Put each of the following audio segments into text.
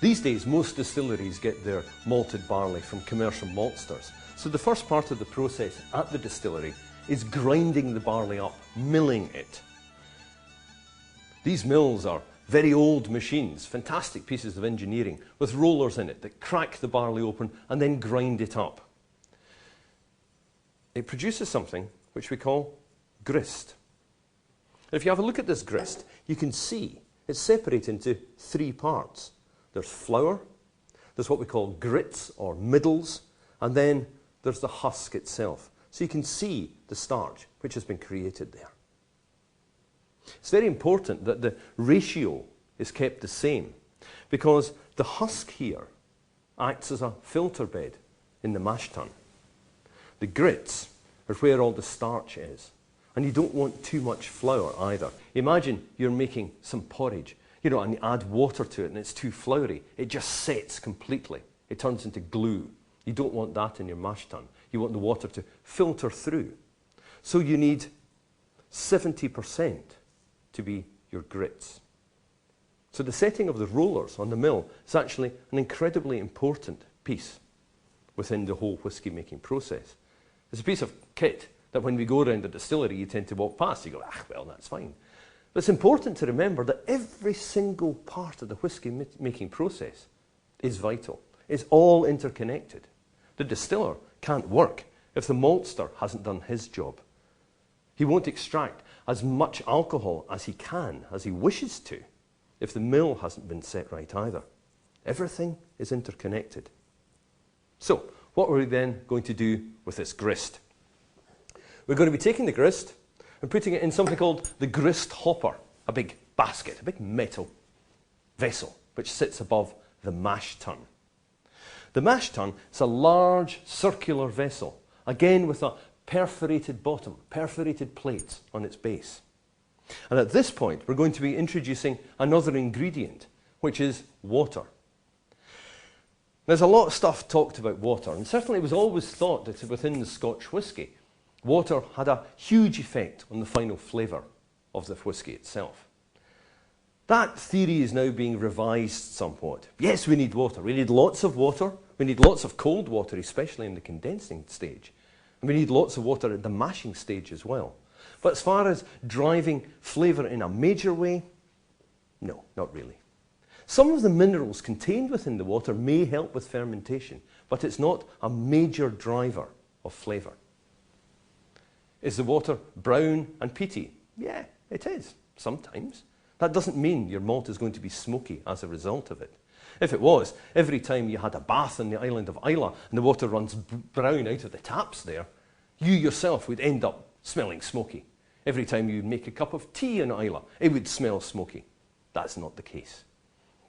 These days, most distilleries get their malted barley from commercial maltsters. So the first part of the process at the distillery is grinding the barley up, milling it. These mills are very old machines, fantastic pieces of engineering with rollers in it that crack the barley open and then grind it up. It produces something which we call grist. And if you have a look at this grist, you can see it's separated into three parts. There's flour, there's what we call grits or middles, and then there's the husk itself. So you can see the starch which has been created there. It's very important that the ratio is kept the same, because the husk here acts as a filter bed in the mash tun. The grits are where all the starch is, and you don't want too much flour either. Imagine you're making some porridge, and you add water to it and it's too floury. It just sets completely. It turns into glue. You don't want that in your mash tun. You want the water to filter through. So you need 70% to be your grits. So the setting of the rollers on the mill is actually an incredibly important piece within the whole whisky making process. It's a piece of kit that when we go around the distillery you tend to walk past. You go, well, that's fine. But it's important to remember that every single part of the whisky making process is vital. It's all interconnected. The distiller can't work if the maltster hasn't done his job. He won't extract as much alcohol as he can, as he wishes to, if the mill hasn't been set right either. Everything is interconnected. So, what are we then going to do with this grist? We're going to be taking the grist and putting it in something called the grist hopper, a big basket, a big metal vessel, which sits above the mash tun. The mash tun is a large circular vessel, again with a perforated bottom, perforated plates on its base. And at this point, we're going to be introducing another ingredient, which is water. There's a lot of stuff talked about water, and certainly it was always thought that within the Scotch whisky, water had a huge effect on the final flavour of the whisky itself. That theory is now being revised somewhat. Yes, we need water. We need lots of water. We need lots of cold water, especially in the condensing stage. And we need lots of water at the mashing stage as well. But as far as driving flavour in a major way, no, not really. Some of the minerals contained within the water may help with fermentation, but it's not a major driver of flavour. Is the water brown and peaty? Yeah, it is, sometimes. That doesn't mean your malt is going to be smoky as a result of it. If it was, every time you had a bath on the island of Islay and the water runs brown out of the taps there, you yourself would end up smelling smoky. Every time you make a cup of tea on Islay, it would smell smoky. That's not the case.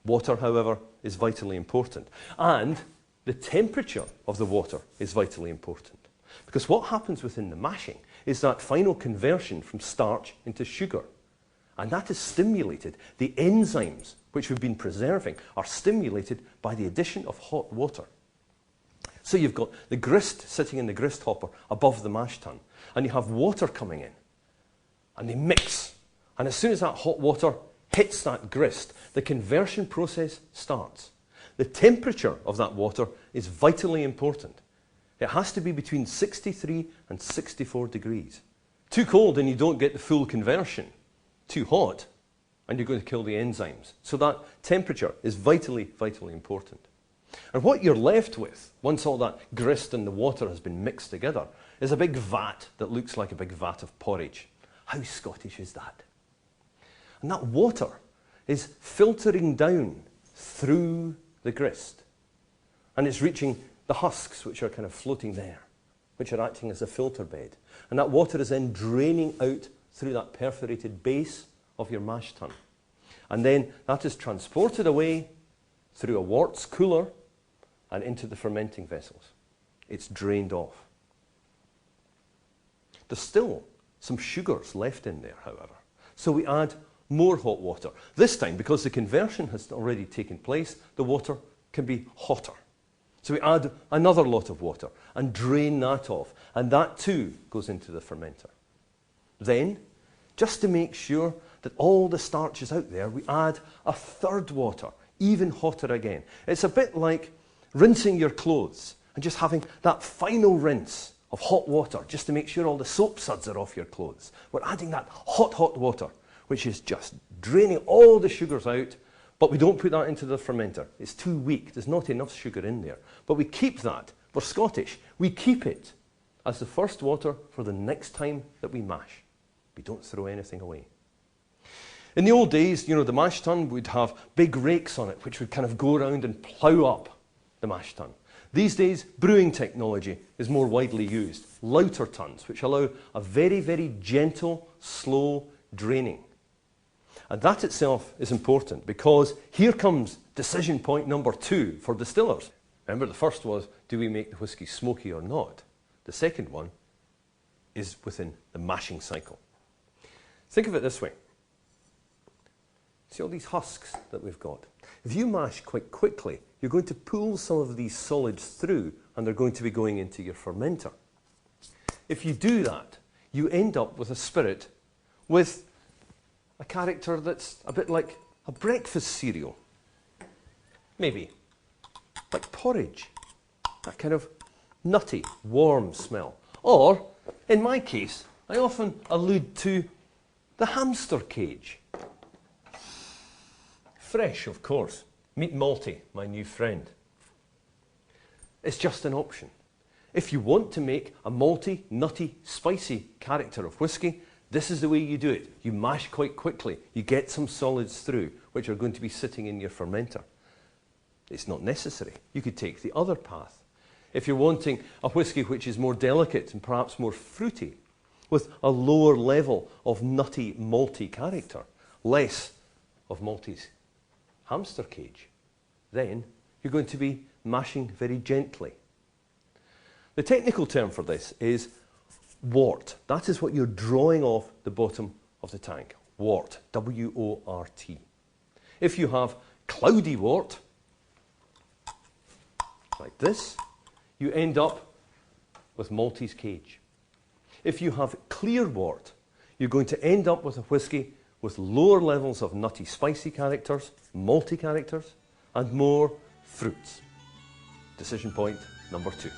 Water, however, is vitally important. And the temperature of the water is vitally important. Because what happens within the mashing is that final conversion from starch into sugar. And that is stimulated. The enzymes which we've been preserving are stimulated by the addition of hot water. So you've got the grist sitting in the grist hopper above the mash tun, and you have water coming in, and they mix. And as soon as that hot water hits that grist, the conversion process starts. The temperature of that water is vitally important. It has to be between 63 and 64 degrees. Too cold and you don't get the full conversion. Too hot and you're going to kill the enzymes. So that temperature is vitally, vitally important. And what you're left with, once all that grist and the water has been mixed together, is a big vat that looks like a big vat of porridge. How Scottish is that? And that water is filtering down through the grist. And it's reaching the husks, which are kind of floating there, which are acting as a filter bed. And that water is then draining out through that perforated base of your mash tun. And then that is transported away through a worts cooler and into the fermenting vessels. It's drained off. There's still some sugars left in there, however. So we add more hot water. This time, because the conversion has already taken place, the water can be hotter. So we add another lot of water and drain that off. And that too goes into the fermenter. Then, just to make sure that all the starch is out there, we add a third water, even hotter again. It's a bit like rinsing your clothes and just having that final rinse of hot water just to make sure all the soap suds are off your clothes. We're adding that hot, hot water, which is just draining all the sugars out, but we don't put that into the fermenter. It's too weak. There's not enough sugar in there. But we keep that. We're Scottish. We keep it as the first water for the next time that we mash. We don't throw anything away. In the old days, you know, the mash tun would have big rakes on it, which would kind of go around and plough up the mash tun. These days, brewing technology is more widely used. Louter tuns, which allow a very, very gentle, slow draining. And that itself is important because here comes decision point number 2 for distillers. Remember, the first was, do we make the whisky smoky or not? The second one is within the mashing cycle. Think of it this way. See all these husks that we've got? If you mash quite quickly, you're going to pull some of these solids through and they're going to be going into your fermenter. If you do that, you end up with a spirit with a character that's a bit like a breakfast cereal. Maybe. Like porridge. That kind of nutty, warm smell. Or, in my case, I often allude to the hamster cage. Fresh, of course. Meet Malty, my new friend. It's just an option. If you want to make a malty, nutty, spicy character of whisky, this is the way you do it. You mash quite quickly. You get some solids through, which are going to be sitting in your fermenter. It's not necessary. You could take the other path. If you're wanting a whisky which is more delicate and perhaps more fruity, with a lower level of nutty, malty character, less of Malty's hamster cage, then you're going to be mashing very gently. The technical term for this is wort. That is what you're drawing off the bottom of the tank. Wort, W-O-R-T. If you have cloudy wort, like this, you end up with Malty's cage. If you have clear wort, you're going to end up with a whisky with lower levels of nutty, spicy characters, malty characters, and more fruits. Decision point number 2.